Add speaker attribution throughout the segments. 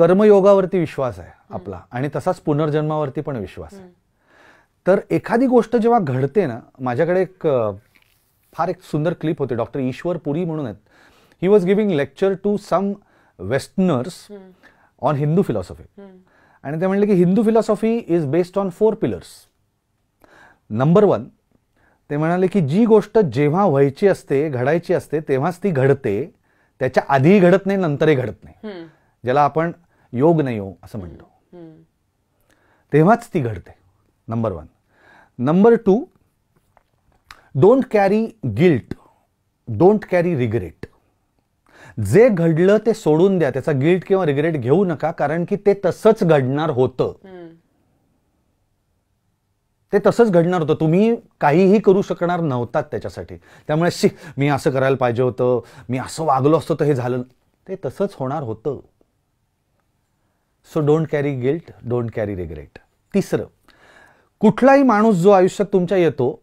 Speaker 1: कर्मयोगावरती विश्वास आहे आपला आणि तसाच पुनर्जन्मावरती पण विश्वास आहे. तर एखादी गोष्ट जेव्हा घडते ना, माझ्याकडे फार एक सुंदर क्लिप होते. डॉक्टर ईश्वर पुरी म्हणून आहेत. He was giving lecture to some westerners on Hindu philosophy. आणि ते म्हणले की Hindu philosophy is based on 4 pillars. Number 1, ते म्हणाले की जी गोष्ट जेव्हा व्हायची असते, घडायची असते, तेव्हाच ती घडते. त्याच्या आधीही घडत नाही, नंतरही घडत नाही, ज्याला आपण योग नाही योग असं म्हणतो. तेव्हाच ती घडते. Number 1. Number 2, don't carry guilt, don't carry regret. जे घडलं ते सोडून द्या, त्याचा गिल्ट किंवा रिग्रेट घेऊ नका, कारण की ते तसंच घडणार होतं. ते तसंच घडणार होतं. तुम्ही काहीही करू शकणार नव्हतात त्याच्यासाठी. त्यामुळे मी असं करायला पाहिजे होतं, मी असं वागलो असतो तर हे झालं, ते तसंच होणार होतं. So don't carry guilt, don't carry regret. 3, कुठलाही माणूस जो आयुष्यात तुमच्या येतो,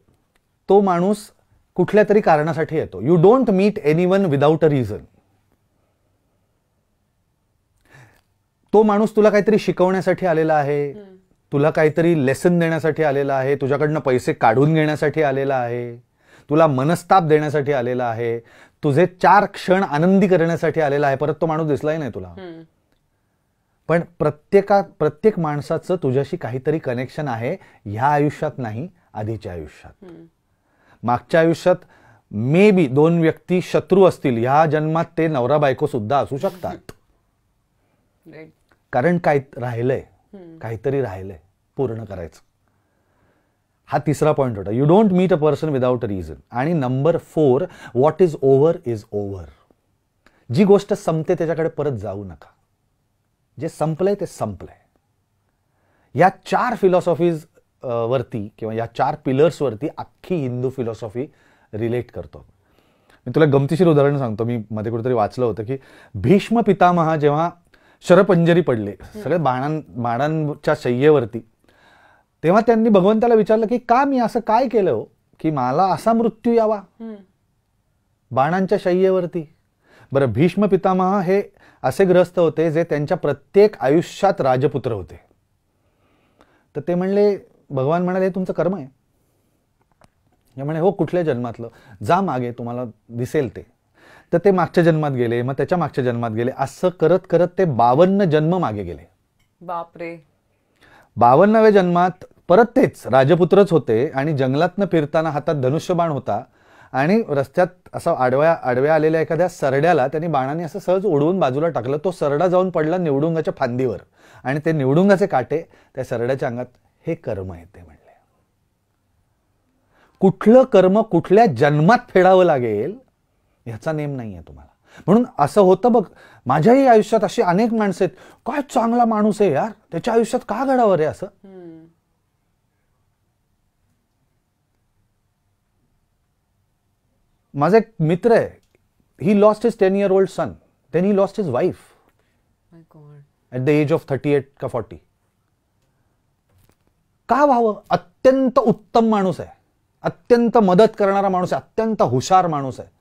Speaker 1: तो माणूस कुठल्या तरी कारणासाठी येतो. You don't meet anyone without a reason. तो माणूस तुला काहीतरी शिकवण्यासाठी आलेला आहे, तुला काहीतरी लेसन देण्यासाठी आलेला आहे, तुझ्याकडनं पैसे काढून घेण्यासाठी आलेला आहे, तुला मनस्ताप देण्यासाठी आलेला आहे, तुझे 4 क्षण आनंदी करण्यासाठी आलेला आहे. परत तो माणूस दिसलाही नाही तुला. पण प्रत्येक माणसाचं तुझ्याशी काहीतरी कनेक्शन आहे. ह्या आयुष्यात नाही, आधीच्या आयुष्यात. मागच्या आयुष्यात मे बी 2 व्यक्ती शत्रू असतील, ह्या जन्मात ते नवरा बायको सुद्धा असू शकतात. कारण काय राहिलंय, काहीतरी राहिलंय पूर्ण करायचं. हा 3रा पॉइंट होता. You don't meet a person without a reason. आणि number 4, what is over is over. जी गोष्ट संपते त्याच्याकडे परत जाऊ नका. जे संपलंय ते संपलंय. या 4 फिलॉसॉफीज वरती किंवा या 4 पिलर्स वरती अख्खी हिंदू फिलॉसॉफी रिलेट करतो. मी तुला गमतीशीर उदाहरण सांगतो. मी मध्ये कुठेतरी वाचलं होतं की भीष्म पितामह जेव्हा शरपंजरी पडले सगळे बाणांच्या शय्येवरती, तेव्हा त्यांनी भगवंताला विचारलं की का मी असं काय केलं हो की मला असा मृत्यू यावा बाणांच्या शय्येवरती. बरं, भीष्म पितामह हे असे ग्रस्त होते जे त्यांच्या प्रत्येक आयुष्यात राजपुत्र होते. तर ते म्हणले, भगवान म्हणाले हे तुमचं कर्म आहे. हे म्हणे हो, कुठल्या जन्मातलं, जा मागे तुम्हाला दिसेल ते. तर ते मागच्या जन्मात गेले, मग त्याच्या मागच्या जन्मात गेले, असं करत करत ते 52 जन्म मागे गेले.
Speaker 2: बापरे.
Speaker 1: 52व्या जन्मात परत तेच राजपुत्रच होते आणि जंगलातनं फिरताना हातात धनुष्यबाण होता आणि रस्त्यात असं आडव्या आलेल्या एखाद्या सरड्याला त्यांनी बाणाने असं सहज उडवून बाजूला टाकलं. तो सरडा जाऊन पडला निवडुंगाच्या फांदीवर आणि ते निवडुंगाचे काटे त्या सरड्याच्या अंगात. हे कर्म आहे ते म्हणले. कुठलं कर्म कुठल्या जन्मात फेडावं लागेल ह्याचा नेम नाहीये तुम्हाला. म्हणून असं होतं बघ, माझ्याही आयुष्यात अशी अनेक माणसं आहेत, काय चांगला माणूस आहे यार, त्याच्या आयुष्यात का घडावं रे असं. माझा एक मित्र आहे, he lost his 10-year-old son, then he lost his wife at the age of 38 का 40. का व्हावं? अत्यंत उत्तम माणूस आहे, अत्यंत मदत करणारा माणूस आहे, अत्यंत हुशार माणूस आहे.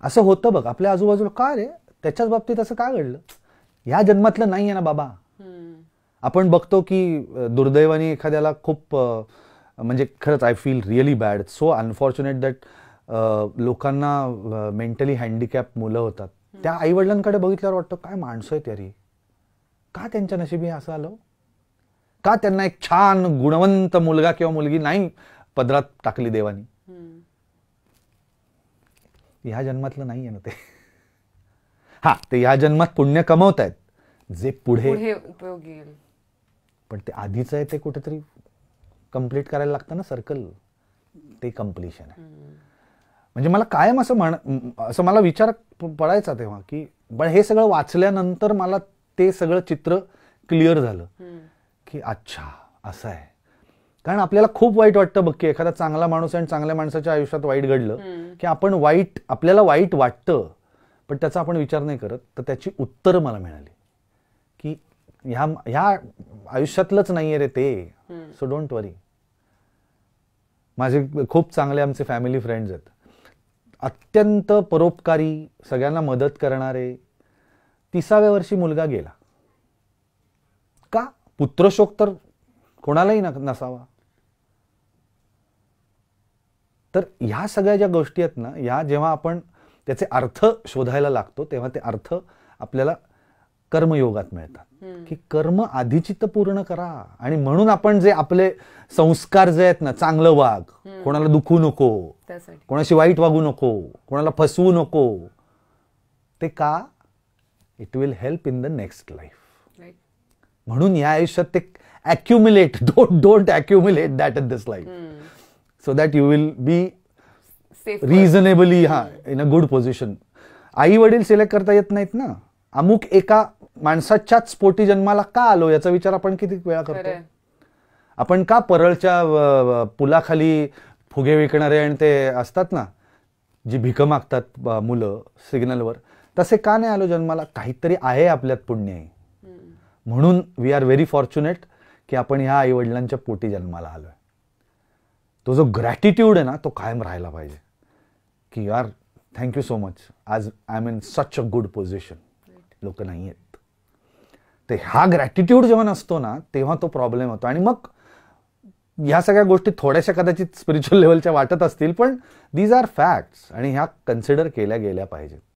Speaker 1: असं होतं बघ आपल्या आजूबाजूला. का रे त्याच्याच बाबतीत असं का घडलं? ह्या जन्मातलं नाही आहे ना बाबा. आपण बघतो की दुर्दैवाने एखाद्याला खूप म्हणजे खरंच I feel really bad, so unfortunate that लोकांना मेंटली हँडिकॅप मुलं होतात. त्या आईवडिलांकडे बघितल्यावर वाटतं काय माणसं आहेत यारी, का त्यांच्या नशिबी असं आलं, का त्यांना एक छान गुणवंत मुलगा किंवा मुलगी नाही पदरात टाकली देवानी. ह्या जन्मातलं नाहीये ना ते. हा, ते ह्या जन्मात पुण्य कमवत आहेत जे पुढे
Speaker 2: उपयोगी येईल.
Speaker 1: पण ते आधीच आहे ते कुठेतरी कंप्लीट करायला लागतं ना सर्कल. ते कम्प्लिशन आहे. म्हणजे मला कायम असं मला विचार पडायचा तेव्हा की पण हे सगळं वाचल्यानंतर मला ते सगळं चित्र क्लिअर झालं की अच्छा असं आहे. कारण आपल्याला खूप वाईट वाटतं बघ की एखादा चांगला माणूस आहे आणि चांगल्या माणसाच्या आयुष्यात वाईट घडलं की आपल्याला वाईट वाटतं, पण त्याचा आपण विचार नाही करत. तर त्याची उत्तरं मला मिळाली की ह्या आयुष्यातलंच नाहीये रे ते, सो डोंट वरी. माझे खूप चांगले आमचे फॅमिली फ्रेंड्स आहेत, अत्यंत परोपकारी, सगळ्यांना मदत करणारे. 30व्या वर्षी मुलगा गेला. का? पुत्रशोक तर कोणालाही नसावा. तर ह्या सगळ्या ज्या गोष्टी आहेत ना, या जेव्हा आपण त्याचे अर्थ शोधायला लागतो तेव्हा ते अर्थ आपल्याला कर्मयोगात मिळतात. की कर्म आधीची तर पूर्ण करा. आणि म्हणून आपण जे आपले संस्कार जे आहेत ना, चांगलं वाग, कोणाला दुखू नको, कोणाशी वाईट वागू नको, कोणाला फसवू नको, ते का? It will help in the next life. म्हणून या आयुष्यात ते accumulate, don't accumulate that in this life, so that you will be reasonably in a good position. आई वडील सिलेक्ट करता येत नाहीत ना. अमुक एका माणसाच्याच पोटी जन्माला का आलो याचा विचार आपण किती वेळा करतो. आपण का परळच्या पुलाखाली फुगे विकणारे आणि ते असतात ना, जी भीक मागतात मुलं सिग्नलवर, तसे का नाही आलो जन्माला? काहीतरी आहे आपल्यात पुण्य आहे. म्हणून वी आर व्हेरी फॉर्च्युनेट की आपण ह्या आई वडिलांच्या पोटी जन्माला आलोय. तो जो ग्रॅटिट्यूड आहे ना, तो कायम राहायला पाहिजे. की यार थँक्यू सो मच, आज I am in such a good position. लोक नाही आहेत. ते हा ग्रॅटिट्यूड जेव्हा नसतो ना, तेव्हा तो प्रॉब्लेम होतो. आणि मग ह्या सगळ्या गोष्टी थोड्याशा कदाचित स्पिरिच्युअल लेवलच्या वाटत असतील, पण दीज आर फॅक्ट्स आणि ह्या कन्सिडर केल्या गेल्या पाहिजेत.